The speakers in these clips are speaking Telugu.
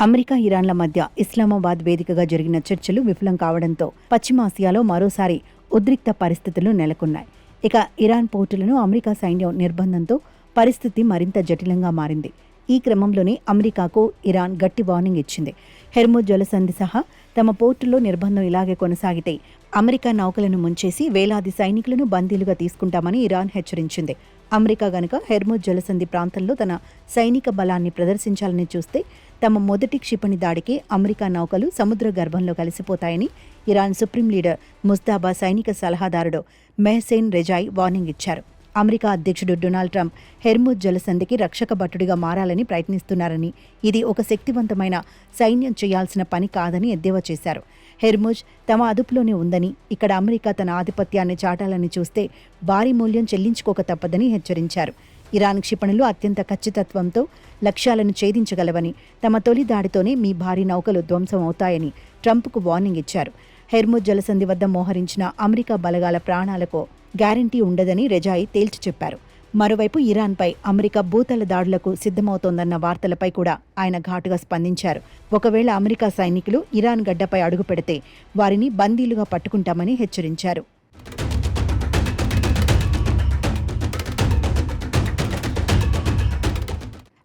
అమెరికా, ఇరాన్ల మధ్య ఇస్లామాబాద్ వేదికగా జరిగిన చర్చలు విఫలం కావడంతో పశ్చిమాసియాలో మరోసారి ఉద్రిక్త పరిస్థితులు నెలకొన్నాయి. ఇక ఇరాన్ పోర్టులను అమెరికా సైన్యం నిర్బంధంతో పరిస్థితి మరింత జటిలంగా మారింది. ఈ క్రమంలోనే అమెరికాకు ఇరాన్ గట్టి వార్నింగ్ ఇచ్చింది. హెర్ముజ్ జలసంధి సహా తమ పోర్టుల్లో నిర్బంధం ఇలాగే కొనసాగితే అమెరికా నౌకలను ముంచేసి వేలాది సైనికులను బందీలుగా తీసుకుంటామని ఇరాన్ హెచ్చరించింది. అమెరికా గనుక హెర్ముజ్ జలసంధి ప్రాంతంలో తన సైనిక బలాన్ని ప్రదర్శించాలని చూస్తే తమ మొదటి క్షిపణి దాడికి అమెరికా నౌకలు సముద్ర గర్భంలో కలిసిపోతాయని ఇరాన్ సుప్రీం లీడర్ ముస్తాబా సైనిక సలహాదారుడు మెహ్సేన్ రెజాయ్ వార్నింగ్ ఇచ్చారు. అమెరికా అధ్యక్షుడు డొనాల్డ్ ట్రంప్ హెర్ముజ్ జలసంధికి రక్షక భటుడిగా మారాలని ప్రయత్నిస్తున్నారని, ఇది ఒక శక్తివంతమైన సైన్యం చేయాల్సిన పని కాదని ఎద్దేవా చేశారు. హెర్ముజ్ తమ అదుపులోనే ఉందని, ఇక్కడ అమెరికా తన ఆధిపత్యాన్ని చాటాలని చూస్తే భారీ మూల్యం చెల్లించుకోక తప్పదని హెచ్చరించారు. ఇరాన్ క్షిపణులు అత్యంత ఖచ్చితత్వంతో లక్ష్యాలను ఛేదించగలవని, తమ తొలి దాడితోనే మీ భారీ నౌకలు ధ్వంసం అవుతాయని ట్రంప్కు వార్నింగ్ ఇచ్చారు. హెర్ముజ్ జలసంధి వద్ద మోహరించిన అమెరికా బలగాల ప్రాణాలకు గ్యారంటీ ఉండదని రెజాయి తేల్చి చెప్పారు. మరోవైపు ఇరాన్పై అమెరికా భూతల దాడులకు సిద్ధమవుతోందన్న వార్తలపై కూడా ఆయన ఘాటుగా స్పందించారు. ఒకవేళ అమెరికా సైనికులు ఇరాన్ గడ్డపై అడుగు పెడితే వారిని బందీలుగా పట్టుకుంటామని హెచ్చరించారు.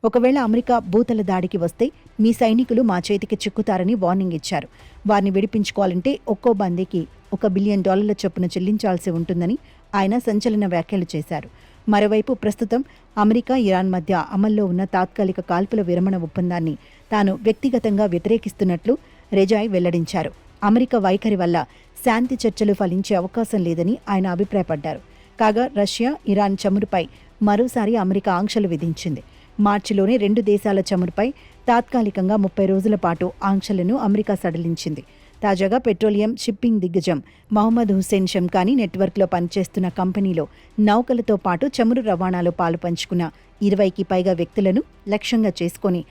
ఒకవేళ అమెరికా భూతల దాడికి వస్తే మీ సైనికులు మా చేతికి చిక్కుతారని వార్నింగ్ ఇచ్చారు. వారిని విడిపించుకోవాలంటే ఒక్కో బందీకి $1 బిలియన్ చొప్పున చెల్లించాల్సి ఉంటుందని ఆయన సంచలన వ్యాఖ్యలు చేశారు. మరోవైపు ప్రస్తుతం అమెరికా, ఇరాన్ మధ్య అమల్లో ఉన్న తాత్కాలిక కాల్పుల విరమణ ఒప్పందాన్ని తాను వ్యక్తిగతంగా వ్యతిరేకిస్తున్నట్లు రెజాయ్ వెల్లడించారు. అమెరికా వైఖరి వల్ల శాంతి చర్చలు ఫలించే అవకాశం లేదని ఆయన అభిప్రాయపడ్డారు. కాగా రష్యా, ఇరాన్ చమురుపై మరోసారి అమెరికా ఆంక్షలు విధించింది. మార్చిలోనే 2 దేశాల చమురుపై తాత్కాలికంగా 30 రోజుల పాటు ఆంక్షలను అమెరికా సడలించింది. తాజాగా పెట్రోలియం షిప్పింగ్ దిగ్గజం మహమ్మద్ హుస్సేన్ షంకానీ నెట్వర్క్లో పనిచేస్తున్న కంపెనీలో నౌకలతో పాటు చమురు రవాణాలో పాలు పంచుకున్న 20కి పైగా వ్యక్తులను లక్ష్యంగా చేసుకుని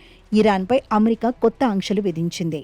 ఇరాన్పై అమెరికా కొత్త ఆంక్షలు విధించింది.